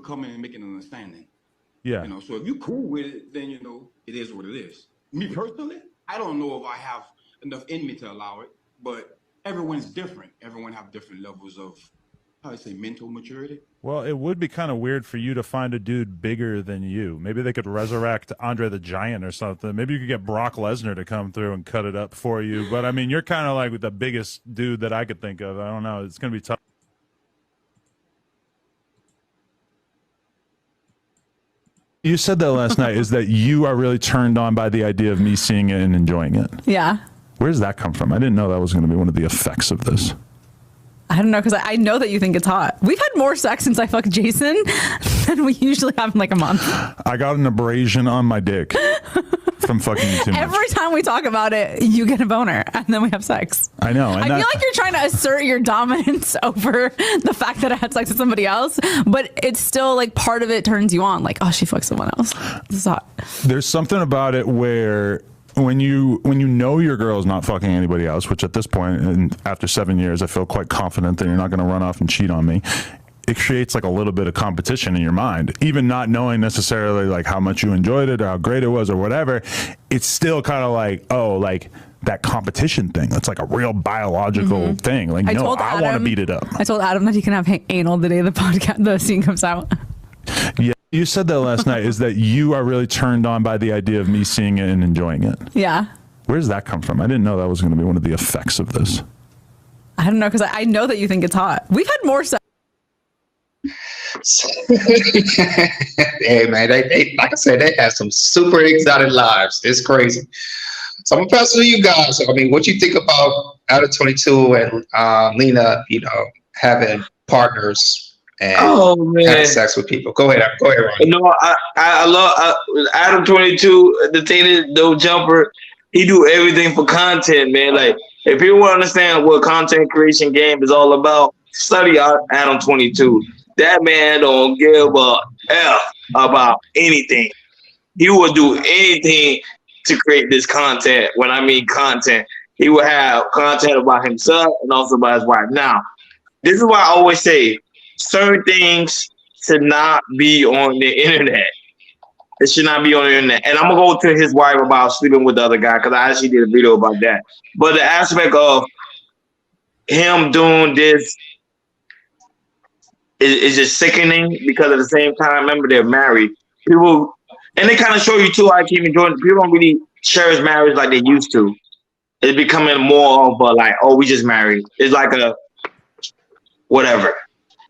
coming and making an understanding. Yeah. You know, so if you're cool with it, then, you know, it is what it is. Me personally, I don't know if I have enough in me to allow it, but everyone's different. Everyone have different levels of, how I say, mental maturity. Well, it would be kind of weird for you to find a dude bigger than you. Maybe they could resurrect Andre the Giant or something. Maybe you could get Brock Lesnar to come through and cut it up for you. But, I mean, you're kind of like the biggest dude that I could think of. I don't know. It's going to be tough. You said that last night, is that you are really turned on by the idea of me seeing it and enjoying it. Yeah. Where does that come from? I didn't know that was going to be one of the effects of this. I don't know, because I know that you think it's hot. We've had more sex since I fucked Jason than we usually have in like a month. I got an abrasion on my dick from fucking you too much. Every time we talk about it, you get a boner, and then we have sex. I know. And I feel like you're trying to assert your dominance over the fact that I had sex with somebody else, but it's still like part of it turns you on. Like, oh, she fucked someone else. This is hot. There's something about it where when you know your girl is not fucking anybody else, which at this point, and after 7 years, I feel quite confident that you're not going to run off and cheat on me. It creates like a little bit of competition in your mind, even not knowing necessarily like how much you enjoyed it or how great it was or whatever. It's still kind of like, oh, like that competition thing. That's like a real biological thing. Like, no, I want to beat it up. I told Adam that he can have anal the day the scene comes out. Yeah. You said that last night, is that you are really turned on by the idea of me seeing it and enjoying it. Yeah. Where does that come from? I didn't know that was going to be one of the effects of this. I don't know, because I know that you think it's hot. We've had more sex. Hey, man, they like I said, they have some super exotic lives. It's crazy. So I'm going to pass it to you guys. I mean, what you think about Adam 22 and Lena, you know, having partners and having sex with people? Go ahead, Ronnie. No, I love Adam 22. The thing is, no jumper. He do everything for content, man. Like, if you want to understand what content creation game is all about, study out Adam 22. That man don't give a F about anything. He will do anything to create this content. When I mean content, he will have content about himself and also about his wife. Now, this is why I always say certain things should not be on the internet. It should not be on the internet. And I'm going to go to his wife about sleeping with the other guy, because I actually did a video about that. But the aspect of him doing this is just sickening, because at the same time, remember, they're married. People, and they kind of show you too, I keep enjoying, people don't really cherish marriage like they used to. It's becoming more of a like, oh, we just married. It's like a whatever.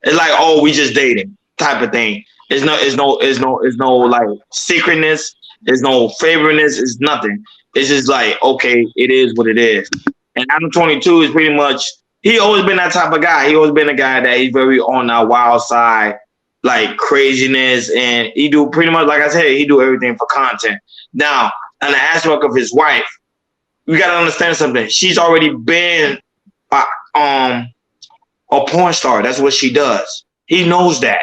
It's like, oh, we just dating type of thing. It's no like secretness. There's no favoriteness. It's nothing. It's just like, okay, it is what it is. And Adam 22 is pretty much, he always been that type of guy. He always been a guy that he's very on that wild side, like craziness. And he do pretty much, like I said, he do everything for content. Now, on the aspect of his wife, we got to understand something. She's already been a porn star. That's what she does. He knows that.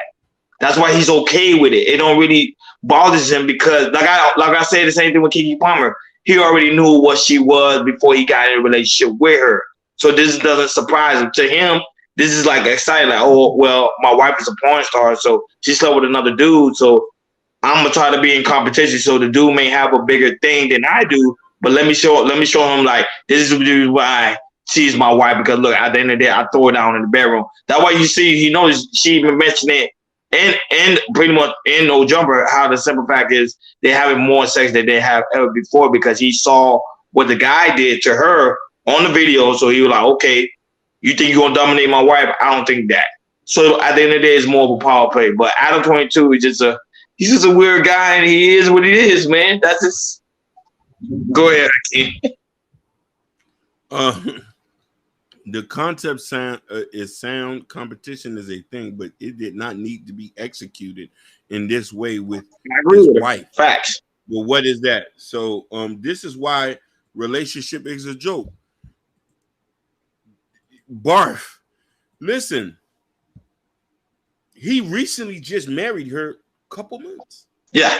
That's why he's okay with it. It don't really bothers him, because like I said, the same thing with Keke Palmer. He already knew what she was before he got in a relationship with her. So this doesn't surprise him. To him, this is like exciting. Like, oh, well, my wife is a porn star, so she slept with another dude. So I'm gonna try to be in competition. So the dude may have a bigger thing than I do, but let me show him like, this is why she's my wife, because look, at the end of the day, I throw her down in the bedroom. That's why you see he knows she even mentioned it and pretty much in No Jumper, how the simple fact is they're having more sex than they have ever before, because he saw what the guy did to her on the video. So he was like, okay, you think you're gonna dominate my wife? I don't think that. So at the end of the day, it's more of a power play. But Adam 22 is he's just a weird guy, and he is what he is, man. That's just. Go ahead, Akeem. The concept is sound. Competition is a thing, but it did not need to be executed in this way with his wife. Facts. Well, what is that? So this is why relationship is a joke. Barf. Listen, he recently just married her a couple months. Yeah,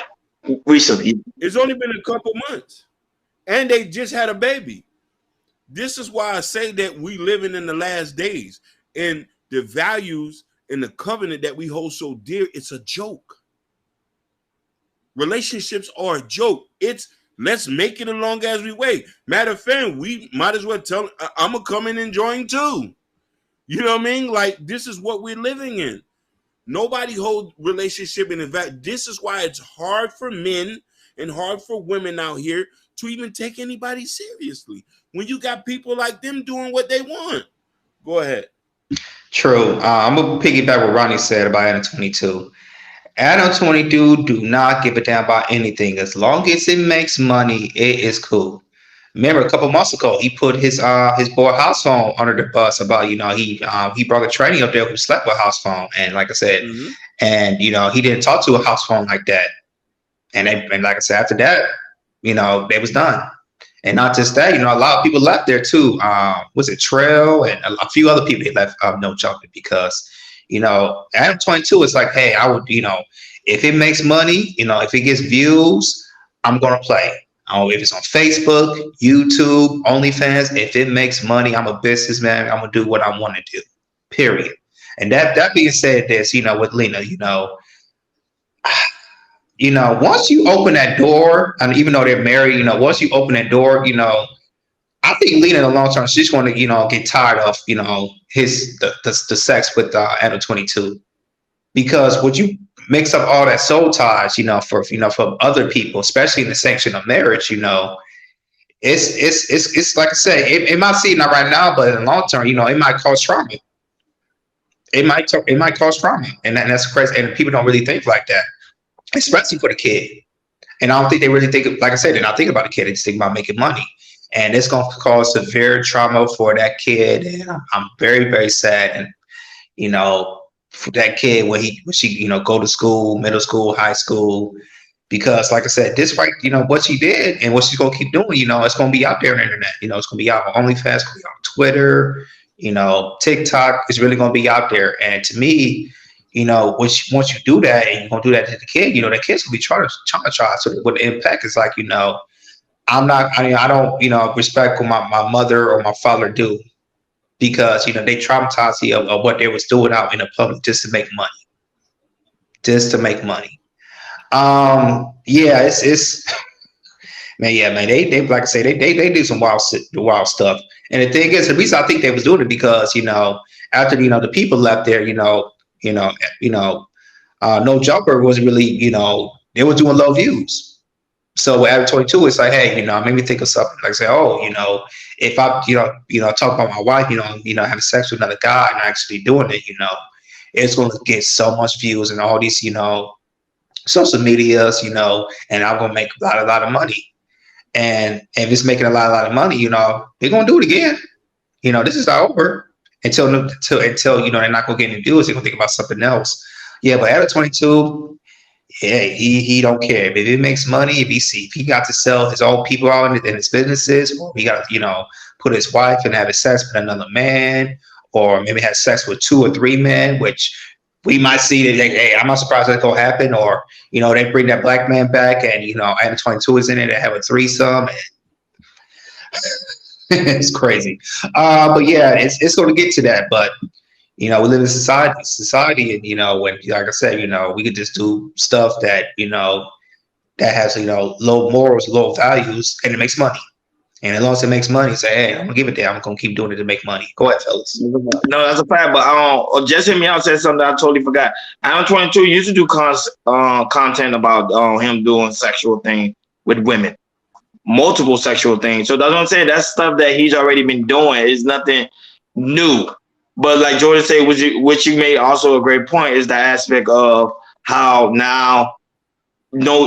recently. It's only been a couple months. And they just had a baby. This is why I say that we living in the last days, and the values and the covenant that we hold so dear, it's a joke. Relationships are a joke. It's let's make it along as we wait. Matter of fact, we might as well tell I'm gonna come in and join too. You know what I mean? Like, this is what we're living in. Nobody holds relationship. And in fact, this is why it's hard for men and hard for women out here to even take anybody seriously when you got people like them doing what they want. Go ahead. True. I'm gonna piggyback what Ronnie said about Adam 22. Adam 22 do not give a damn about anything. As long as it makes money, it is cool. Remember, a couple months ago, he put his boy House Phone under the bus about, you know, he brought a trainee up there who slept with House Phone, and like I said, and you know, he didn't talk to a House Phone like that. And like I said, after that, you know, they was done. And not just that, you know, a lot of people left there too. Was it Trail and a few other people they left No Jumping because, you know, Adam 22 is like, hey, I would, you know, if it makes money, you know, if it gets views, I'm gonna play. If it's on Facebook, YouTube, OnlyFans, if it makes money, I'm a businessman. I'm gonna do what I want to do. Period. And that being said, this, you know, with Lena, you know, once you open that door, and even though they're married, you know, once you open that door, you know, I think Lena in the long term, she's going to, you know, get tired of, you know, the sex with Adam 22, because would you mix up all that soul ties, you know, for other people, especially in the sanction of marriage, you know, it's like I said, it might seem not right now, but in the long term, you know, it might cause trauma. It might cause trauma, and that's crazy. And people don't really think like that, especially for the kid. And I don't think they really think, like I said, they're not thinking about the kid. They just think about making money, and it's going to cause severe trauma for that kid. And I'm very, very sad. And you know, for that kid when she, you know, go to school, middle school, high school, because like I said, despite, you know, what she did and what she's going to keep doing, you know, it's going to be out there on the internet. You know, it's going to be out on OnlyFans, it's going to be on Twitter, you know, TikTok is really going to be out there. And to me, you know, once you do that and you're going to do that to the kid, you know, that kid's going to be traumatized. So what the impact is like, you know, I don't, you know, respect what my mother or my father do, because, you know, they traumatized me of what they was doing out in the public just to make money. Yeah, it's man, yeah, man, they like I say, they do some wild stuff. And the thing is, the reason I think they was doing it because, you know, after, you know, the people left there, No Jumper was really, you know, they were doing low views. So at 22, it's like, hey, you know, it made me think of something. Like say, oh, you know, if I, you know, talk about my wife, you know, having sex with another guy and actually doing it, you know, it's going to get so much views and all these, you know, social medias, you know, and I'm going to make a lot of money. And if it's making a lot of money, you know, they're going to do it again. You know, this is not over until you know, they're not going to get any views. They're going to think about something else. Yeah, but at 22, yeah, he don't care if it makes money. If he got to sell his own people out in his businesses, or he got to, you know, put his wife and have sex with another man, or maybe have sex with 2 or 3 men, which we might see that. Hey, I'm not surprised that's gonna happen. Or, you know, they bring that black man back, and you know, Adam 22 is in it. They have a threesome. It's crazy. But yeah, it's going to get to that. But you know, we live in society, and you know, when, like I said, you know, we could just do stuff that, you know, that has, you know, low morals, low values, and it makes money. And as long as it makes money, say, hey, I'm gonna give it there. I'm gonna keep doing it to make money. Go ahead, fellas. No, that's a fact. But just hit me out, said something I totally forgot. Adam 22 used to do content about him doing sexual things with women, multiple sexual things. So that's what I'm saying. That's stuff that he's already been doing. It's nothing new. But like Jordan said, which you made also a great point, is the aspect of how now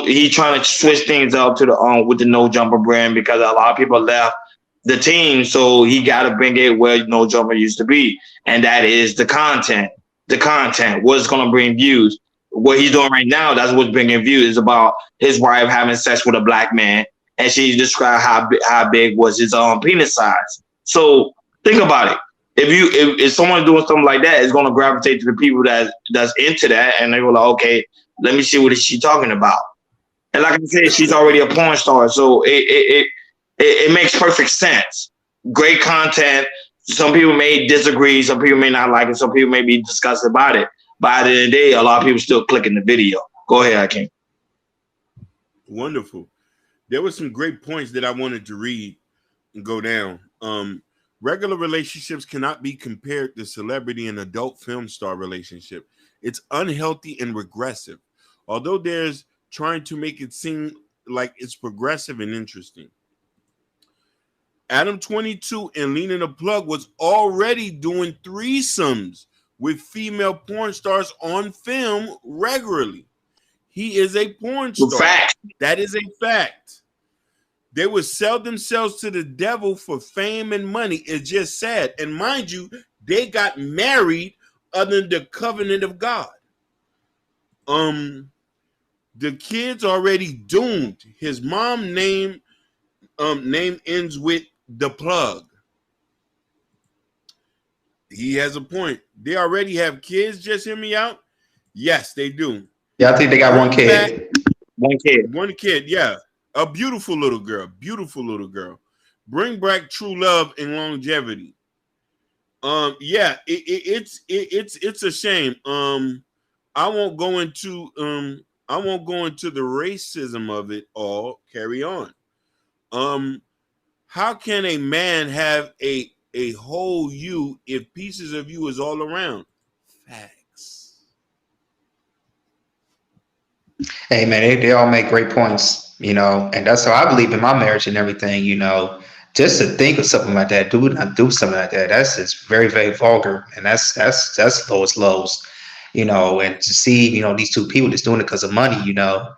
he's trying to switch things up to the with the No Jumper brand, because a lot of people left the team, so he got to bring it where No Jumper used to be, and that is the content. The content, what's going to bring views. What he's doing right now, that's what's bringing views. Is about his wife having sex with a black man, and she described how big was his penis size. So think about it. If someone's doing something like that, it's going to gravitate to the people that's into that, and they go like, okay, let me see what is she talking about. And like I said, she's already a porn star, so it makes perfect sense. Great content, Some people may disagree, some people may not like it, some people may be disgusted about it. But at the end of the day, a lot of people still clicking the video. Go ahead, Hakeem. Wonderful. There were some great points that I wanted to read and go down. Regular relationships cannot be compared to celebrity and adult film star relationship. It's unhealthy and regressive. Although there's trying to make it seem like it's progressive and interesting. Adam 22 and Lena the Plug was already doing threesomes with female porn stars on film regularly. He is a porn star. Fact. That is a fact. They would sell themselves to the devil for fame and money. It's just sad. And mind you, they got married under the covenant of God. The kid's already doomed. His mom name ends with the plug. He has a point. They already have kids. Just hear me out. Yes, they do. Yeah, I think they got one kid. One kid. Yeah. A beautiful little girl. Beautiful little girl. Bring back true love and longevity. Yeah, it's a shame. I won't go into the racism of it all. Carry on. How can a man have a whole you if pieces of you is all around? Facts. Hey man, they all make great points, you know, and that's how I believe in my marriage and everything, you know. Just to think of something like that, do not do something like that. That's just very, very vulgar, and that's lowest lows, you know. And to see, you know, these two people just doing it because of money, you know,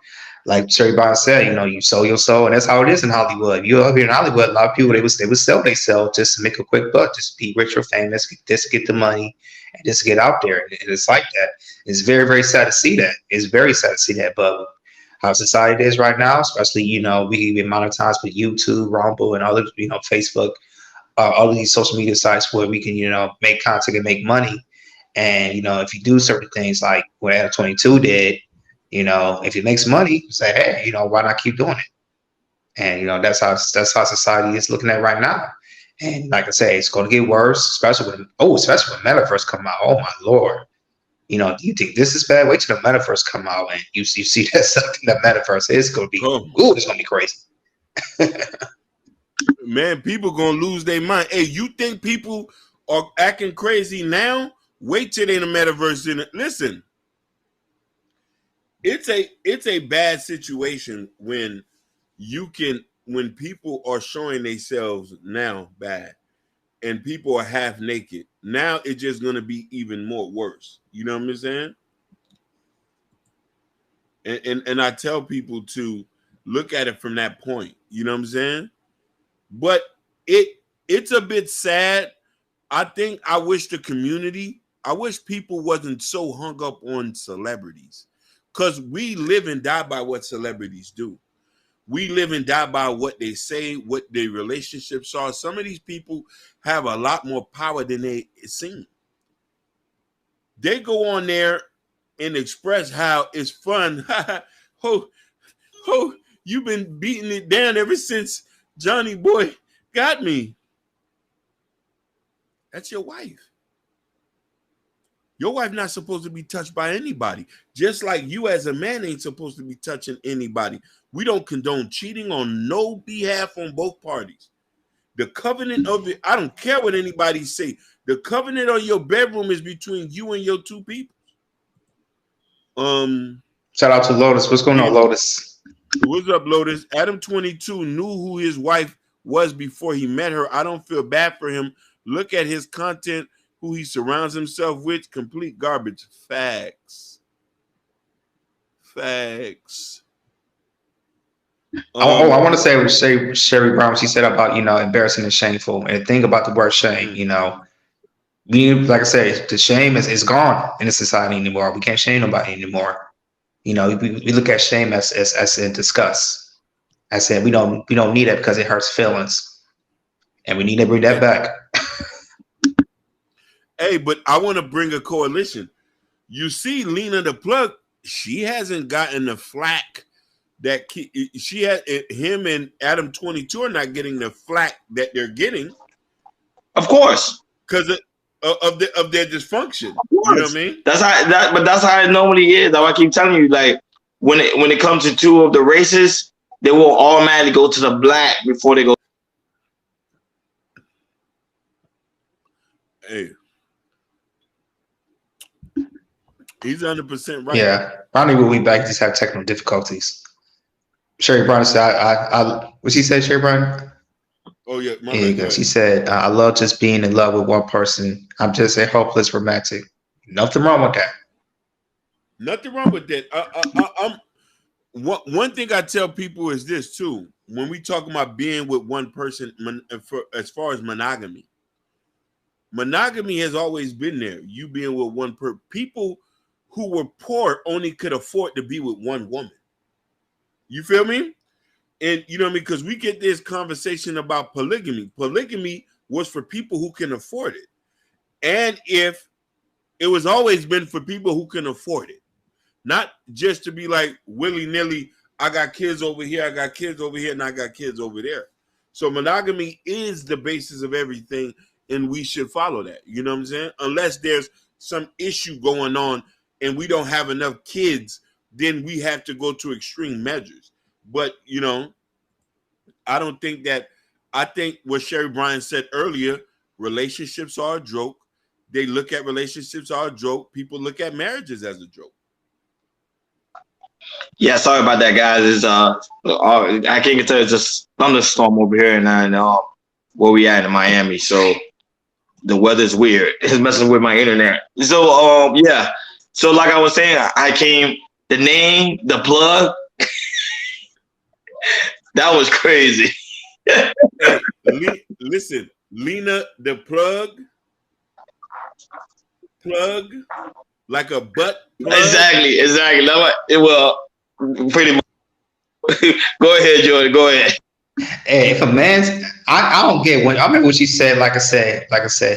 like Terry Bond said, you know, you sow your soul, and that's how it is in Hollywood. You up here in Hollywood, a lot of people they would sell themselves just to make a quick buck, just to be rich or famous, just to get the money and just to get out there. And it's like that. It's very, very sad to see that. It's very sad to see that, but how society is right now, especially, you know, we get monetized with YouTube, Rumble, and other, you know, Facebook, all of these social media sites where we can, you know, make content and make money. And, you know, if you do certain things like what Adam 22 did, you know, if it makes money, say, hey, you know, why not keep doing it? And, you know, that's how society is looking at right now. And like I say, it's going to get worse, especially when Metaverse come out. Oh my Lord. You know, do you think this is bad? Wait till the Metaverse come out and you see that stuff in the Metaverse. It's going to be, it's going to be crazy. Man, people going to lose their mind. Hey, you think people are acting crazy now? Wait till they in the Metaverse. Listen, it's a bad situation when people are showing themselves now bad and people are half naked. Now it's just going to be even more worse. You know what I'm saying? And I tell people to look at it from that point. You know what I'm saying? But it's a bit sad. I wish people wasn't so hung up on celebrities, because we live and die by what celebrities do. We live and die by what they say, what their relationships are. Some of these people have a lot more power than they seem. They go on there and express how it's fun. You've been beating it down ever since Johnny Boy got me. That's your wife. Your wife not supposed to be touched by anybody. Just like you as a man ain't supposed to be touching anybody. We don't condone cheating on no behalf on both parties. The covenant of it, I don't care what anybody say. The covenant of your bedroom is between you and your two people. Shout out to Lotus. What's going on, Lotus? What's up, Lotus? Adam 22 knew who his wife was before he met her. I don't feel bad for him. Look at his content, who he surrounds himself with. Complete garbage. Facts. I want to say what Sherry Brown, she said about, you know, embarrassing and shameful. And the thing about the word shame, you know, like I said, the shame is gone in the society anymore. We can't shame nobody anymore. You know, we look at shame as in disgust. I said we don't need it because it hurts feelings, and we need to bring that back. Hey, but I want to bring a coalition. You see, Lena the Plug, she hasn't gotten the flack that she had. Him and Adam 22 are not getting the flack that they're getting. Of course. because of their dysfunction. Of You know course. what I mean? That's how it normally is. That's why I keep telling you, like when it comes to two of the races, they will automatically go to the black before they go. Hey, he's 100% right. Yeah, finally we'll be back. Just have technical difficulties. Sherry Brown said, what she said, Sherry Brown? Oh yeah, my Yeah, bad. she said, I love just being in love with one person. I'm just a hopeless romantic. Nothing wrong with that. Nothing wrong with that. One thing I tell people is this too. When we talk about being with one person, as far as monogamy has always been there. You being with one people who were poor only could afford to be with one woman. You feel me? And you know what I mean? Because we get this conversation about polygamy. Polygamy was for people who can afford it. And if it was always been for people who can afford it, not just to be like willy-nilly, I got kids over here, I got kids over here, and I got kids over there. So monogamy is the basis of everything, and we should follow that. You know what I'm saying? Unless there's some issue going on and we don't have enough kids, then we have to go to extreme measures. But, you know, I think what Sherry Bryan said earlier, relationships are a joke. They look at relationships are a joke. People look at marriages as a joke. Yeah, sorry about that, guys. I can't get to just thunderstorm over here and where we at in Miami. So the weather's weird. It's messing with my internet. So yeah. So like I was saying, the name, the plug. That was crazy. Hey, listen, Lena, the plug, like a butt plug. Exactly. It will pretty much. Go ahead, Jordan. Go ahead. Hey, if a man's, I don't get when I remember what she said. Like I said,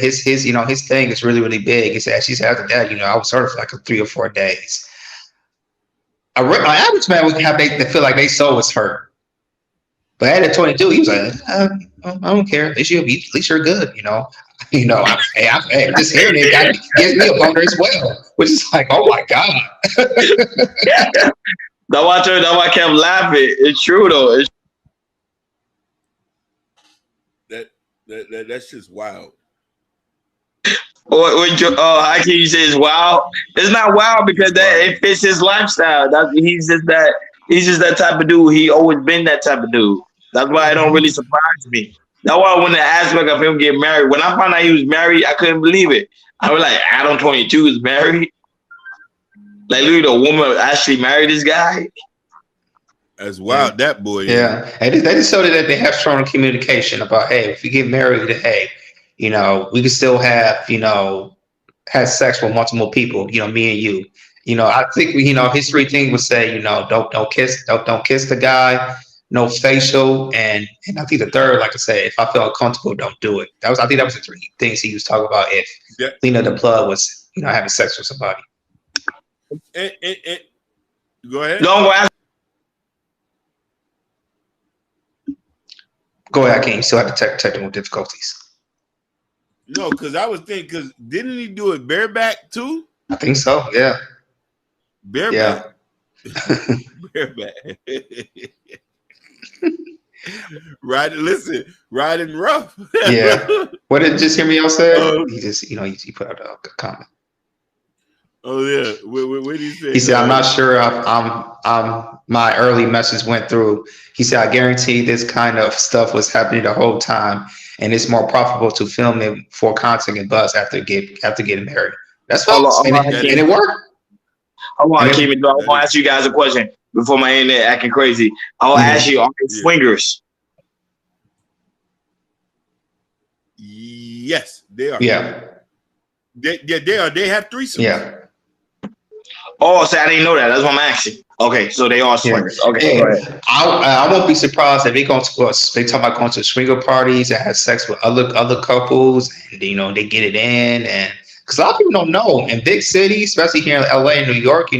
his his thing is really really big. He said she said after that, I was hurt for like 3 or 4 days. An average man would have they feel like they soul was hurt, but at 22, he was like, I don't care. At least you're good. Hey, just hearing it gives me a boner as well, which is like, oh my god. That's why I kept laughing. It's true though. That's just wild. How can you say it's wild? It's not wild because it fits his lifestyle. He's just that type of dude. He always been that type of dude. That's why it don't really surprise me. That's why when the aspect of him getting married, when I found out he was married, I couldn't believe it. I was like, Adam 22 is married. Like, look, a woman actually married this guy. That's wild, that boy. Yeah, and they just showed that they have strong communication about, hey, if you get married, hey, we can still have, have sex with multiple people, me and you. I think history thing would say, don't kiss the guy, no facial, and I think the third, like I said, if I feel uncomfortable, don't do it. I think that was the 3 things he was talking about if Lena the plug was, having sex with somebody. And go ahead. Don't go ask. Go ahead, King. You still have the technical difficulties. No, because I was thinking, because didn't he do it bareback too? I think so. Yeah. Bareback. Yeah. Bareback. Riding rough. Yeah. What did just hear me else say? He just, he put out a comment. Oh yeah. What did he say? He said, "I'm not sure. My early message went through." He said, "I guarantee this kind of stuff was happening the whole time, and it's more profitable to film it for content and buzz after getting married." That's what and it worked. I want to ask you guys a question before my internet acting crazy. I'll ask you: are they swingers? Yes, they are. Yeah. They are. They have threesomes. Yeah. Oh, so I didn't know that. That's what I'm asking. Okay, so they are swingers. Yeah. Okay, go ahead. I won't be surprised if they talk about going to swinger parties and have sex with other couples, and they get it in, and because a lot of people don't know in big cities, especially here in LA and New York, a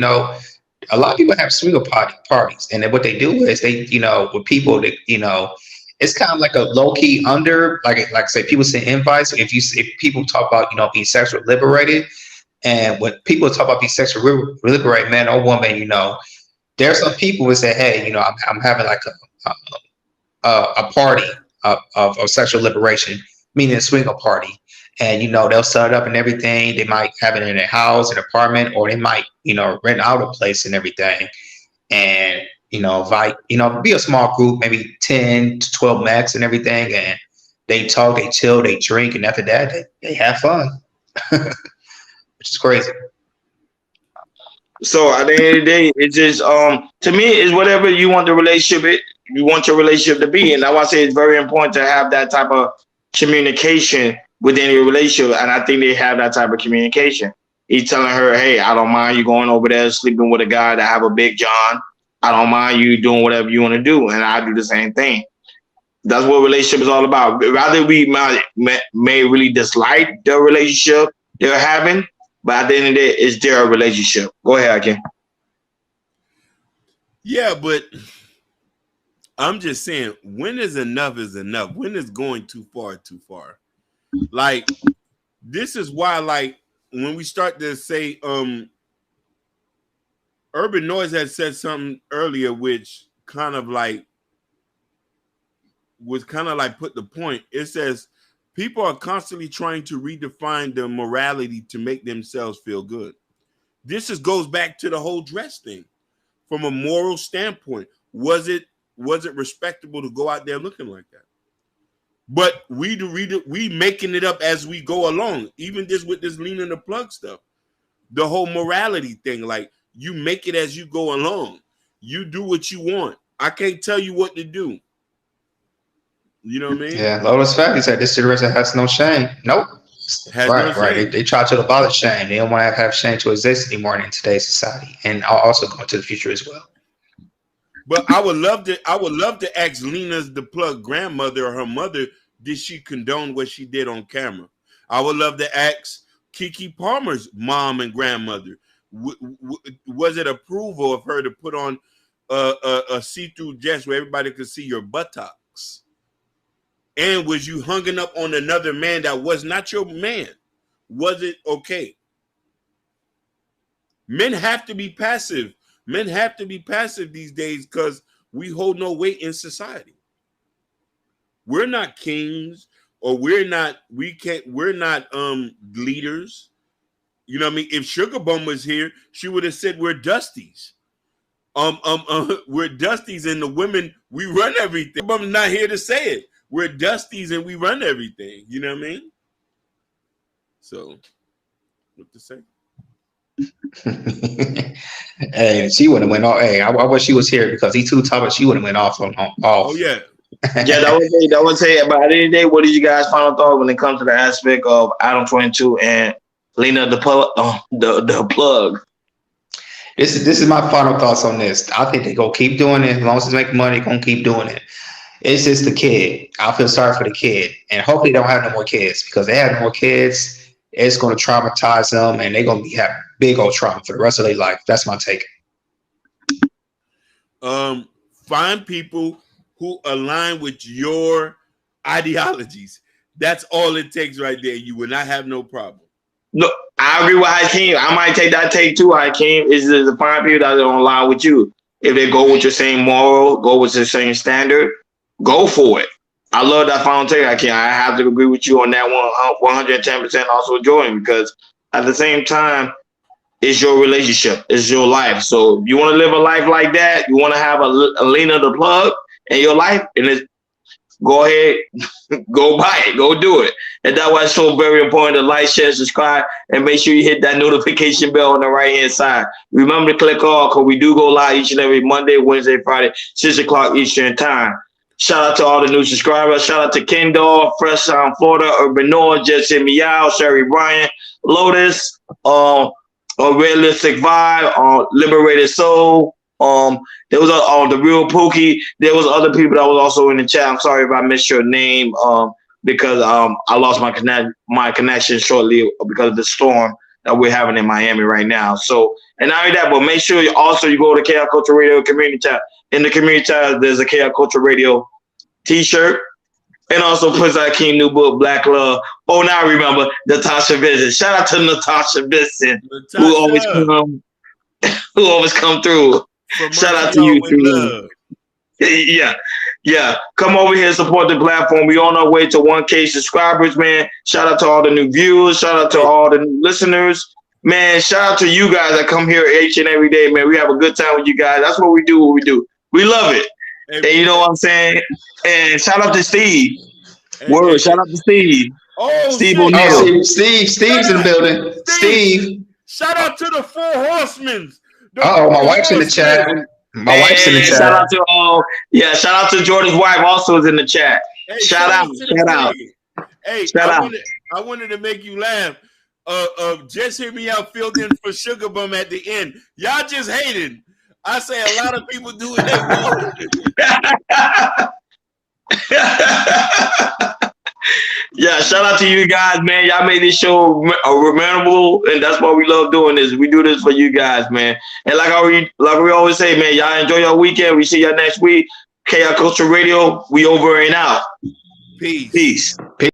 lot of people have swinger parties, and then what they do is they, with people that it's kind of like a low key under, like say people send invites. If people talk about being sexually liberated, and when people talk about being sexually liberated, man or woman, there are some people who say, hey, I'm having like a party of sexual liberation, meaning a swinger party. And, they'll set it up and everything. They might have it in their house, an apartment, or they might, rent out a place and everything. And, invite, be a small group, maybe 10 to 12 max and everything. And they talk, they chill, they drink. And after that, they have fun, which is crazy. So at the end of the day, it's just to me, it's whatever you want the relationship. You want your relationship to be, and that's why I say it's very important to have that type of communication within your relationship. And I think they have that type of communication. He's telling her, "Hey, I don't mind you going over there sleeping with a guy that have a big John. I don't mind you doing whatever you want to do, and I do the same thing." That's what relationship is all about. Rather we may really dislike the relationship they're having, but at the end of the day, it's their relationship. Go ahead, Akin. Yeah, but I'm just saying, when is enough is enough? When is going too far too far? Like, this is why, like, when we start to say, Urban Noise had said something earlier, which kind of like put the point. It says people are constantly trying to redefine their morality to make themselves feel good. This goes back to the whole dress thing. From a moral standpoint, was it respectable to go out there looking like that? But we making it up as we go along. Even this with this Lena the Plug stuff, the whole morality thing, like you make it as you go along. You do what you want. I can't tell you what to do. You know what I mean? Yeah, Lotus Fat, he said this generation has no shame. Nope. Right. They try to abolish shame. They don't want to have shame to exist anymore in today's society, and also going to the future as well. But I would love to ask Lena's the Plug grandmother or her mother, did she condone what she did on camera? I would love to ask Keke Palmer's mom and grandmother, was it approval of her to put on a see-through dress where everybody could see your buttocks? And was you hunging up on another man that was not your man? Was it okay? Men have to be passive. Men have to be passive these days because we hold no weight in society. We're not kings, or we're not leaders. You know what I mean? If Sugar Bum was here, she would have said we're Dusties. We're Dusties, and the women, we run everything. Bum's not here to say it. We're Dusties and we run everything. You know what I mean? So, what to say? Hey, she would have went off. Hey, I wish she was here because he too tough, but she would have went off off. Oh yeah. Yeah, that would say. But at the end of the day, what is you guys' final thought when it comes to the aspect of Adam 22 and Lena the Plug? This is my final thoughts on this. I think they gonna keep doing it as long as it's making money. They're gonna keep doing it. It's just the kid. I feel sorry for the kid, and hopefully they don't have no more kids, because they have no more kids, it's going to traumatize them, and they're going to have big old trauma for the rest of their life. That's my take. Find people who align with your ideologies. That's all it takes right there. You will not have no problem. No, I agree with Hakeem. I might take that take too, Hakeem. Is to find people that don't align with you. If they go with your same moral, go with the same standard, go for it. I love that final take. I have to agree with you on that one, 110%. Also, Jordan, because at the same time, it's your relationship, it's your life. So if you want to live a life like that, you want to have a Lena the Plug in your life, and go ahead, go buy it, go do it. And that's why it's so very important to like, share, subscribe, and make sure you hit that notification bell on the right-hand side. Remember to click all, because we do go live each and every Monday, Wednesday, Friday, 6 o'clock Eastern time. Shout out to all the new subscribers. Shout out to Kendall, Fresh Sound Florida, Urban Noise, Jesse Meow, Sherry Bryan, Lotus, Realistic Vibe, Liberated Soul. There was the Real Pookie. There was other people that was also in the chat. I'm sorry if I missed your name, because I lost my connection shortly because of the storm that we're having in Miami right now. So, and not only that, but make sure you go to KR Culture Radio community tab. In the community tab, there's a KR Culture Radio t-shirt. And also puts out King new book, Black Love. Oh, now I remember Natasha Vincent. Shout out to Natasha Vincent, who always come through. Shout out to you too. Yeah. Come over here and support the platform. We on our way to 1K subscribers, man. Shout out to all the new viewers. Shout out to all the new listeners. Man, shout out to you guys that come here each and every day, man. We have a good time with you guys. That's what we do. We love it. Hey, and you know what I'm saying? And shout out to Steve. Shout out to Steve. Oh, Steve O'Neill. Steve's in the building. Steve. Shout out to the 4 horsemen. My wife's in the chat. Shout out to shout out to Jordan's wife also is in the chat. Hey, shout out. Hey, I wanted to make you laugh. Just hear me out filled in for Sugar Bum at the end. Y'all just hated. I say a lot of people do it. Yeah, shout out to you guys, man. Y'all made this show memorable, and that's why we love doing this. We do this for you guys, man. And like we always say, man, y'all enjoy your weekend. We see y'all next week. KI Culture Radio, we over and out. Peace. Peace.